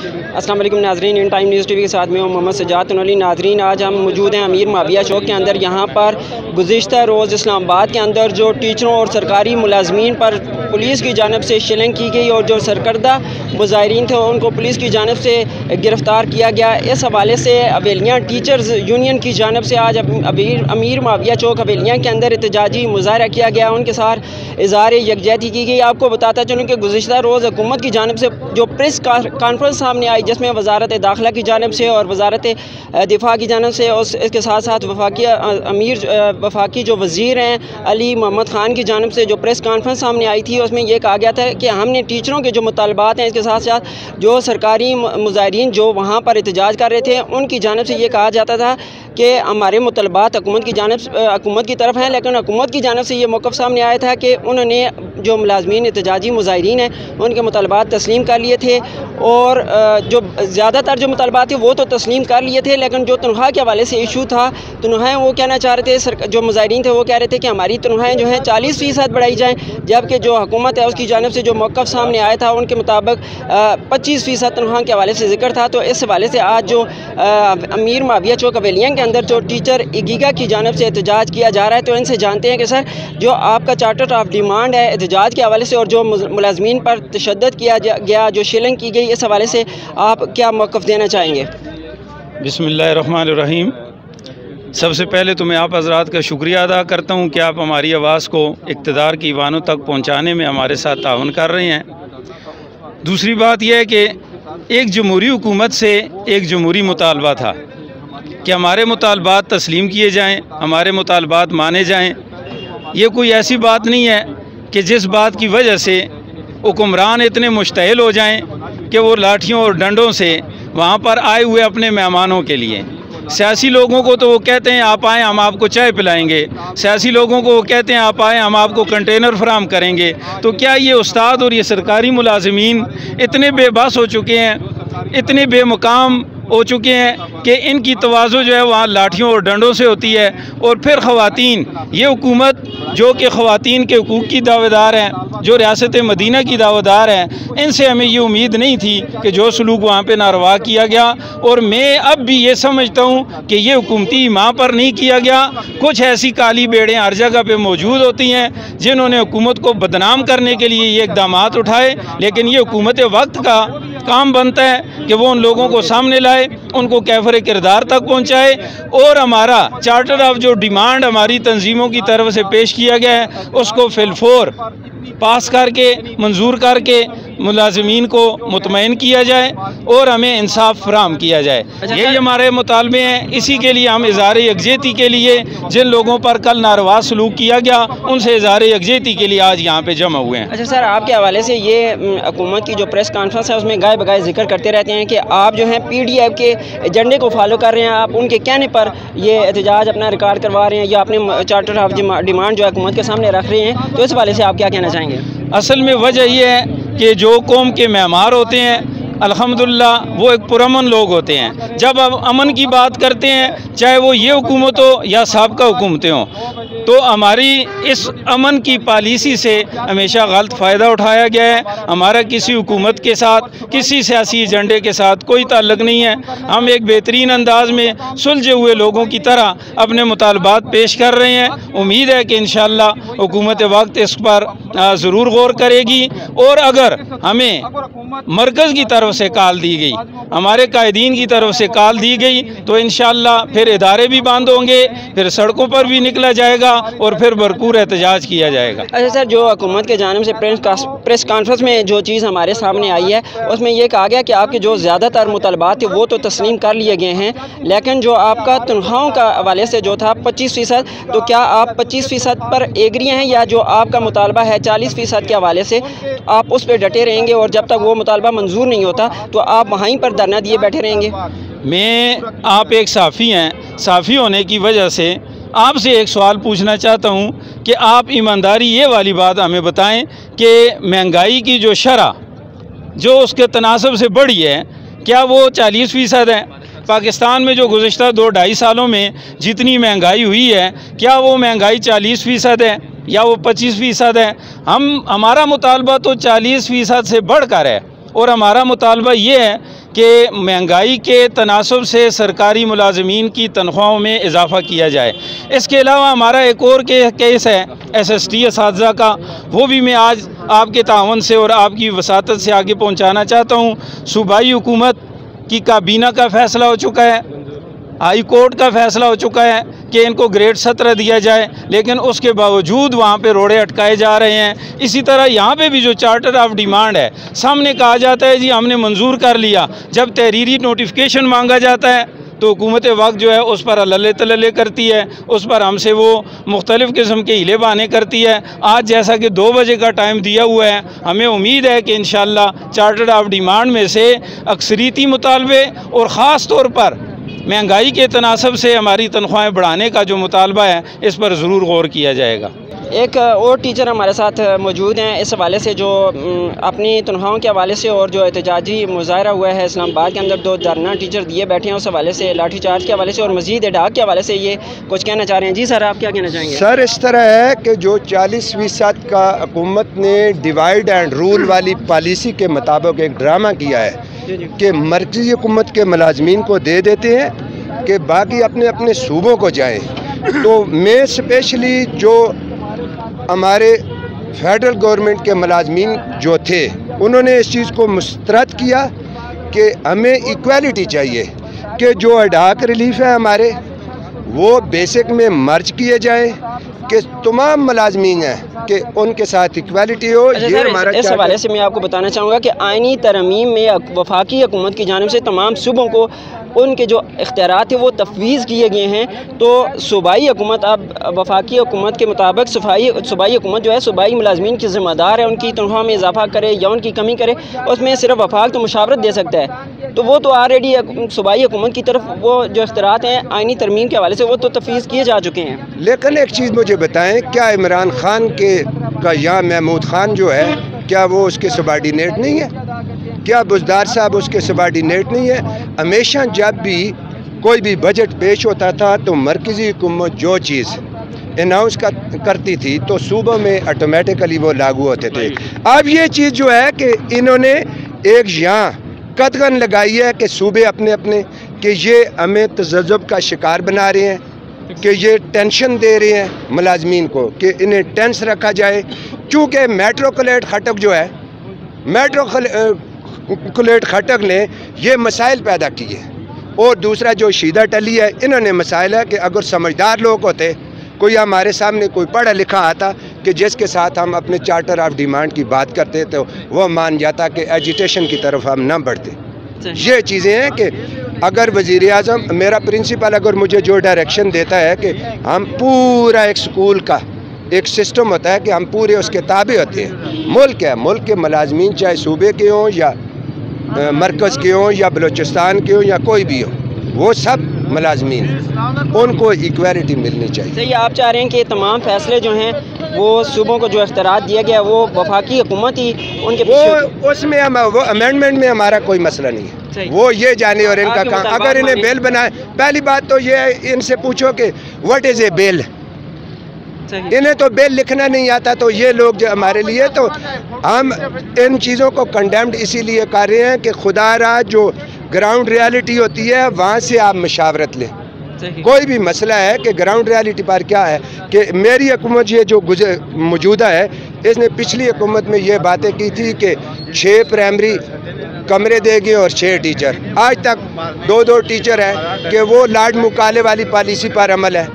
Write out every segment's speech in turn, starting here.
अस्सलाम वालेकुम नाज़रीन, इन टाइम न्यूज़ टीवी के साथ में हूँ मोहम्मद सजाद अली। नाज़रीन, आज हम मौजूद हैं अमीर माविया चौक के अंदर। यहाँ पर गुज़िश्ता रोज़ इस्लामाबाद के अंदर जो टीचरों और सरकारी मुलाजमीन पर पुलिस की जानिब से शिलिंग की गई और जो सरकर्दा मुजाहिरीन थे उनको पुलिस की जानिब से गिरफ़्तार किया गया। इस हवाले से हवेलियाँ टीचर्स यूनियन की जानिब से आज अमीर माविया चौक हवेलियाँ के अंदर एहतजाजी मुजाहरा किया गया, उनके साथ इज़हार यकजहती की गई। आपको बताता चलूँ कि गुज़िश्ता रोज़ हुकूमत की जानिब से जो प्रेस कॉन्फ्रेंस सामने आई, जिसमें वज़ारत दाखिला की जानिब से और वज़ारत दिफा की जानिब से और इसके साथ साथ वफाकी जो वज़ीर हैं अली मोहम्मद ख़ान की जानिब से जो प्रेस कॉन्फ्रेंस सामने आई थी, उसमें यह कहा गया था कि हमने टीचरों के जो मुतालबात हैं, इसके साथ साथ जो सरकारी मुजाहिरीन जो वहाँ पर एहतजाज कर रहे थे उनकी जानिब से ये कहा जाता था कि हमारे मुतालबात हुकूमत की तरफ हैं, लेकिन हुकूमत की जानिब से ये मौक़िफ़ सामने आया था कि उन्होंने जो मुलाजमीन एहतजाजी मुजाहिरीन हैं उनके मुतालबात तस्लीम कर लिए थे और जो ज़्यादातर जो मुतालबात थे वो तो तस्लीम कर लिए थे, लेकिन जो तनख्वाह के हवाले से इशू था, तनख्वाहें वो कहना चाह रहे थे, जो मुजाहिरीन थे वो कह रहे थे कि हमारी तनख्वाहें जो हैं 40% बढ़ाई जाएँ, जबकि जो हुकूमत है उसकी जानिब से जो मौक़िफ़ सामने आया था उनके मुताबिक 25% तनख्वाह के हवाले से जिक्र था। तो इस हवाले से आज जो अमीर माविया चौक हवेलियाँ के अंदर जो टीचर इगीगा की जानिब से एहतजाज किया जा रहा है, तो इनसे जानते हैं कि सर जो आपका चार्टर ऑफ डिमांड है एहतजाज के हवाले से और जो मुलाजमीन पर तशद्दुद किया गया, जो शिलिंग की गई, इस हवाले से आप क्या मौक़िफ़ देना चाहेंगे? बिस्मिल्लाहिर्रहमानिर्रहीम। सबसे पहले तो मैं आप हज़रात का शुक्रिया अदा करता हूँ कि आप हमारी आवाज़ को इक़्तिदार की ईवानों तक पहुँचाने में हमारे साथ ताउन कर रहे हैं। दूसरी बात यह है कि एक जमहूरी हुकूमत से एक जमहूरी मुतालबा था कि हमारे मुतालबात तस्लीम किए जाएँ, हमारे मुतालबात माने जाएँ। ये कोई ऐसी बात नहीं है कि जिस बात की वजह से हुक्मरान इतने मुश्तइल हो जाएं कि वो लाठियों और डंडों से वहाँ पर आए हुए अपने मेहमानों के लिए, सियासी लोगों को तो वो कहते हैं आप आएँ हम आपको चाय पिलाएंगे, सियासी लोगों को वो कहते हैं आप आएँ हम आपको कंटेनर फराहम करेंगे। तो क्या ये उस्ताद और ये सरकारी मुलाजिमीन इतने बेबस हो चुके हैं, इतने बेमुकाम हो चुके हैं कि इनकी तवाज़ो जो है वहाँ लाठियों और डंडों से होती है? और फिर ख़वातीन, ये हुकूमत जो कि ख़वातीन के हुकूक़ की दावेदार हैं, जो रियासत मदीना की दावेदार हैं, इनसे हमें ये उम्मीद नहीं थी कि जो सलूक वहाँ पे नारवा किया गया। और मैं अब भी ये समझता हूँ कि ये हुकूमती वहाँ पर नहीं किया गया। कुछ ऐसी काली बेड़ें हर जगह पर मौजूद होती हैं जिन्होंने हुकूमत को बदनाम करने के लिए ये इक़दाम उठाए, लेकिन ये हुकूमत वक्त का काम बनता है कि वो उन लोगों को सामने लाए, उनको कैफर किरदार तक पहुँचाए। और हमारा चार्टर ऑफ जो डिमांड हमारी तंजीमों की तरफ से पेश किया गया है उसको फिलफोर पास करके मंजूर करके मुलाजमीन को मुतमईन किया जाए और हमें इंसाफ फराहम किया जाए। यही हमारे मुतालबे हैं। इसी के लिए हम इज़हार यकजहती के लिए जिन लोगों पर कल नारवा सलूक किया गया उनसे इज़हार यकजहती के लिए आज यहाँ पे जमा हुए हैं। अच्छा सर, आपके हवाले से ये हुकूमत की जो प्रेस कॉन्फ्रेंस है उसमें गाय बगाए जिक्र करते रहते हैं कि आप जो हैं PDF के एजेंडे को फॉलो कर रहे हैं, आप उनके कहने पर ये एहतजाज अपना रिकॉर्ड करवा रहे हैं या अपने चार्टर ऑफ डिमांड जो हुकूमत के सामने रख रहे हैं, तो इस हवाले से आप क्या कहना चाहेंगे? असल में वजह यह है कि जो कौम के मेहमान होते हैं अल्हम्दुलिल्लाह वो एक पुरअमन लोग होते हैं। जब अब अमन की बात करते हैं, चाहे वो ये हुकूमत हो या साबका हुकूमतें हों, तो हमारी इस अमन की पॉलिसी से हमेशा गलत फ़ायदा उठाया गया है। हमारा किसी हुकूमत के साथ, किसी सियासी एजेंडे के साथ कोई ताल्लुक़ नहीं है। हम एक बेहतरीन अंदाज में सुलझे हुए लोगों की तरह अपने मुतालबात पेश कर रहे हैं। उम्मीद है कि इंशाअल्लाह हुकूमत वक्त इस पर ज़रूर गौर करेगी और अगर हमें मरकज़ की तरफ से कॉल दी गई, हमारे कायदीन की तरफ से कॉल दी गई, तो इंशाअल्लाह फिर इदारे भी बंद होंगे, फिर सड़कों पर भी निकला जाएगा और फिर भरपूर एहतजाज किया जाएगा। अच्छा सर, जो हुकूमत के जानिब से प्रेस कॉन्फ्रेंस में जो चीज़ हमारे सामने आई है उसमें यह कहा गया कि आपके जो ज़्यादातर मुतालबात थे वो तो तस्लीम कर लिए गए हैं, लेकिन जो आपका तनख्वाहों का हवाले से जो था 25%, तो क्या आप 25% पर एग्री हैं या जो आपका मुतालबा है 40% के हवाले से आप उस पर डटे रहेंगे और जब तक वो मुतालबा मंजूर नहीं होता तो आप वहीं पर धरना दिए बैठे रहेंगे? आप एक साफ़ी हैं, साफ़ी होने की वजह से आपसे एक सवाल पूछना चाहता हूँ कि आप ईमानदारी ये वाली बात हमें बताएं कि महंगाई की जो शरह जो उसके तनासब से बढ़ी है, क्या वो 40% है? पाकिस्तान में जो गुज़िश्ता 2-2.5 सालों में जितनी महंगाई हुई है, क्या वो महंगाई 40% है या वो 25% है? हमारा मुतालबा तो 40% से बढ़कर है। और हमारा मुतालबा ये है कि महंगाई के तनासब से सरकारी मुलाजमीन की तनख्वाहों में इजाफ़ा किया जाए। इसके अलावा हमारा एक और केस है SST असातिज़ा का, वो भी मैं आज आपके तावन से और आपकी वसातत से आगे पहुँचाना चाहता हूँ। सूबाई हुकूमत की काबीना का फ़ैसला हो चुका है, हाई कोर्ट का फ़ैसला हो चुका है कि इनको ग्रेड 17 दिया जाए, लेकिन उसके बावजूद वहाँ पे रोड़े अटकाए जा रहे हैं। इसी तरह यहाँ पे भी जो चार्टर ऑफ डिमांड है, सामने कहा जाता है जी हमने मंजूर कर लिया, जब तहरीरी नोटिफिकेशन मांगा जाता है तो हुकूमत वक्त जो है उस पर अल्ले तल्ले करती है, उस पर हमसे वो मुख्तलिफ़ किस्म के हीले बहाने करती है। आज जैसा कि 2 बजे का टाइम दिया हुआ है, हमें उम्मीद है कि इंशाअल्लाह चार्टर ऑफ डिमांड में से अक्सरियती मुतालबे और ख़ास तौर पर महंगाई के तनासब से हमारी तनख्वाहें बढ़ाने का जो मुतालबा है, इस पर ज़रूर गौर किया जाएगा। एक और टीचर हमारे साथ मौजूद हैं इस हवाले से, जो अपनी तनख्वाहों के हवाले से और जो एहतजाजी मुजाहरा हुआ है इस्लामाबाद के अंदर, 2 धरना टीचर दिए बैठे हैं, उस हवाले से लाठी चार्ज के हवाले से और मज़ीद डाक के हवाले से ये कुछ कहना चाह रहे हैं। जी सर, आप क्या कहना चाहेंगे? सर, इस तरह है कि जो 40% का हुकूमत ने डिवाइड एंड रूल वाली पॉलिसी के मुताबिक एक ड्रामा किया है कि मरकज़ी हुकूमत के मुलाजमीन को दे देते हैं कि बाकी अपने अपने सूबों को जाएँ। तो मैं स्पेशली जो हमारे फेडरल गवर्नमेंट के मुलाजमीन जो थे, उन्होंने इस चीज़ को मुस्तरद किया कि हमें इक्वालिटी चाहिए, कि जो अडाक रिलीफ है हमारे वो बेसिक में मर्ज किए जाए, कि तमाम मुलाजमीन हैं कि उनके साथ इक्वालिटी हो। ये हमारा इस हवाले से मैं आपको बताना चाहूँगा कि आइनी तरमीम में वफाकी हुकूमत की जानिब से तमाम सूबों को उनके जो इख्तियारात थे वो तफवीज़ किए गए हैं। तो सूबाई हुकूमत अब वफाकी हुकूमत के मुताबिक सूबाई हुकूमत जो है सूबाई मुलाजमीन की ज़िम्मेदार है, उनकी तनख्वाह में इजाफा करे या उनकी कमी करे, उसमें सिर्फ वफाक तो मुशावरत दे सकता है। तो वो तो ऑलरेडी सूबाई हुकूमत की तरफ वो जो इख्तियारात हैं आइनी तरमीम के हवाले से वो तो तफवीज़ किए जा चुके हैं। लेकिन एक चीज़ मुझे बताएँ, क्या इमरान खान का या महमूद खान जो है, क्या वो उसके सबॉर्डिनेट नहीं है? क्या बुज़दार साहब उसके सबॉर्डिनेट नहीं है? हमेशा जब भी कोई भी बजट पेश होता था तो मरकज़ी हुकूमत जो चीज़ अनाउंस करती थी तो सूबों में ऑटोमेटिकली वो लागू होते थे। अब ये चीज़ जो है कि इन्होंने एक यहाँ कदगन लगाई है कि सूबे अपने अपने कि ये हमें तज़ब्ज़ुब का शिकार बना रहे हैं, कि ये टेंशन दे रहे हैं मुलाजमीन को कि इन्हें टेंस रखा जाए। चूँकि मेट्रो कोलेट खटक जो है, मेट्रो कोलेट खटक ने ये मसाइल पैदा किए, और दूसरा जो शीदा टली है, इन्होंने मसाइल है कि अगर समझदार लोग होते, कोई हमारे सामने कोई पढ़ा लिखा आता कि जिसके साथ हम अपने चार्टर ऑफ डिमांड की बात करते तो वो मान जाता कि एजिटेशन की तरफ हम ना बढ़ते। ये चीज़ें हैं कि अगर वज़ीर आज़म, मेरा प्रिंसिपल अगर मुझे जो डायरेक्शन देता है कि हम पूरा एक स्कूल का एक सिस्टम होता है कि हम पूरे उसके ताबे होते हैं। मुल्क है, मुल्क के मुलाजमीन चाहे सूबे के हों या मरकज़ के हों या बलूचिस्तान के हों या कोई भी हो, वो सब मुलाजमीन उनको इक्वालिटी मिलनी चाहिए। सही, आप चाह रहे हैं कि तमाम फैसले जो हैं वो सूबों को जो इख्तियार दिया गया वो वफाकी हुकूमत ही उनके वो उसमें हम वो अमेंडमेंट में हमारा कोई मसला नहीं है, वो ये जाने और इनका काम। अगर इन्हें बेल बनाए, पहली बात तो ये इनसे पूछो कि व्हाट इज़ ए बेल। इन्हें तो बेल लिखना नहीं आता, तो ये लोग जो हमारे लिए, तो हम इन चीज़ों को कंडेम्ड इसीलिए कर रहे हैं कि खुदारा जो ग्राउंड रियलिटी होती है वहाँ से आप मशावरत लें। कोई भी मसला है कि ग्राउंड रियलिटी पर क्या है कि मेरी हुकूमत ये जो मौजूदा है, इसने पिछली हुकूमत में ये बातें की थी कि 6 प्राइमरी कमरे देंगे और 6 टीचर। आज तक 2-2 टीचर हैं कि वो लाड मुकाले वाली पॉलिसी पर अमल है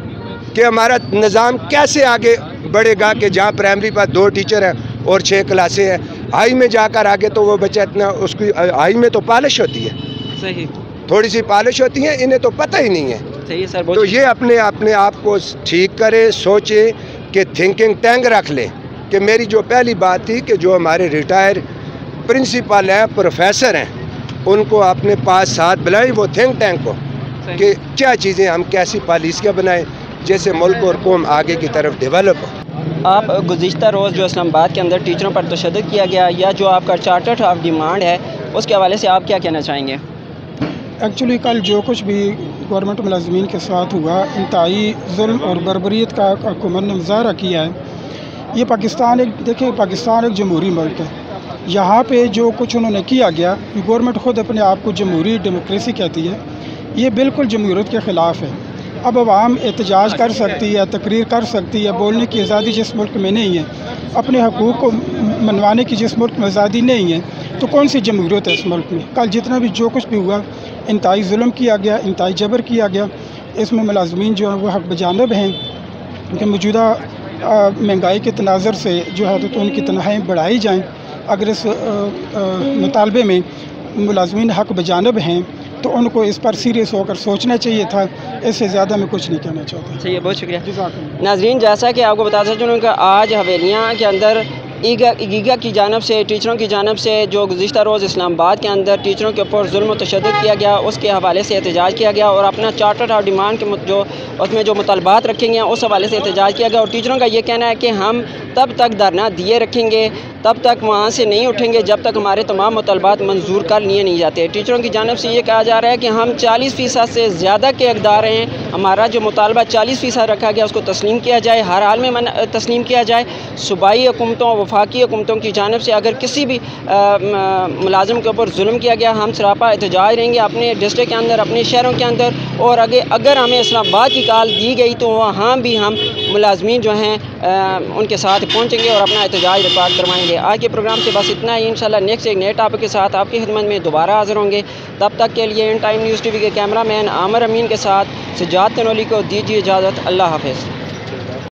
कि हमारा निज़ाम कैसे आगे बढ़ेगा कि जहाँ प्राइमरी पर 2 टीचर हैं और 6 क्लासें हैं। हाई में जाकर आगे तो वो बच्चा इतना, उसकी हाई में तो पॉलिश होती है, सही थोड़ी सी पॉलिश होती है, इन्हें तो पता ही नहीं है। सही सर, तो ये अपने आप को ठीक करे, सोचे कि थिंकिंग टैंक रख ले। कि मेरी जो पहली बात थी कि जो हमारे रिटायर प्रिंसिपल हैं, प्रोफेसर हैं, उनको अपने पास साथ बुलाएं वो थिंक टैंक को, कि क्या चीज़ें हम कैसी पॉलिसियाँ बनाएं जैसे मुल्क और कौम आगे की तरफ डेवलप हो। आप गुज़िश्ता रोज़ जो इस्लामाबाद के अंदर टीचरों पर तशद्दुद किया गया या जो आपका चार्टर ऑफ डिमांड है उसके हवाले से आप क्या कहना चाहेंगे? एक्चुअली कल जो कुछ भी गवर्नमेंट मुलाजमीन के साथ हुआ, इंतहाई जुल्म और बर्बरियत का हुकूमत ने मुजाहरा किया है। ये पाकिस्तान एक, देखिए पाकिस्तान एक जमहूरी मुल्क है, यहाँ पे जो कुछ उन्होंने किया गया, गवर्नमेंट ख़ुद अपने आप को जमहूरी डेमोक्रेसी कहती है, ये बिल्कुल जमहूरियत के ख़िलाफ़ है। अब आवाम एहतजाज कर सकती है, तकरीर कर सकती है, बोलने की आज़ादी जिस मुल्क में नहीं है, अपने हकूक़ को मनवाने की जिस मुल्क में आज़ादी नहीं है, तो कौन सी जमहूरियत है इस मुल्क में। कल जितना भी जो कुछ भी हुआ, इंतहाई जुल्म किया गया, इंतहाई जबर किया गया। इसमें मुलाजमीन जो हैं वो हक बजानब हैं कि मौजूदा महंगाई के तनाज़र से जो है तो उनकी तनख्वाहें बढ़ाई जाएँ। अगर इस मुतालबे में मुलाजमीन हक बजानब हैं तो उनको इस पर सीरियस होकर सोचना चाहिए था। इससे ज़्यादा मैं कुछ नहीं कहना चाहता। सही है, बहुत शुक्रिया। नाज़रीन, जैसा कि आपको बताता चलूँ कि आज हवेलियाँ के अंदर ईगा की जानब से, टीचरों की जानब से जो गुज़िश्ता रोज़ इस्लामाबाद के अंदर टीचरों के ऊपर जुल्म और तशद्दुद किया गया, उसके हवाले से एहतजाज किया गया और अपना चार्टर और डिमांड के जो उसमें जो मुतालबात रखेंगे उस हवाले से एहतजाज किया गया। और टीचरों का ये कहना है कि हम तब तक धरना दिए रखेंगे, तब तक वहाँ से नहीं उठेंगे जब तक हमारे तमाम मुतालबात मंजूर कर लिए नहीं जाते। टीचरों की जानब से ये कहा जा रहा है कि हम 40% से ज़्यादा के हकदार हैं, हमारा जो मुतालबा 40% रखा गया उसको तस्लीम किया जाए, हर हाल में तस्लीम किया जाए। सूबाई हुकूमतों, वफाकी हुकूमतों की जानब से अगर किसी भी मुलाजिम के ऊपर जुल्म किया गया, हम सरापा एहतजाज रहेंगे अपने डिस्ट्रिक्ट के अंदर, अपने शहरों के अंदर। और अगर हमें इस्लामाबाद की कॉल दी गई तो वहाँ भी हम मुलाजमीन जो हैं उनके साथ पहुँचेंगे और अपना एहतजाज रिकॉर्ड करवाएंगे। आज के प्रोग्राम से बस इतना ही। इंशाल्लाह नेक्स्ट एक नए टॉपिक के साथ आपकी खिदमत में दोबारा हाज़िर होंगे। तब तक के लिए इन टाइम न्यूज़ टीवी के कैमरामैन आमिर अमीन के साथ सजाद तनोली को दीजिए इजाज़त। अल्लाह हाफ़िज़।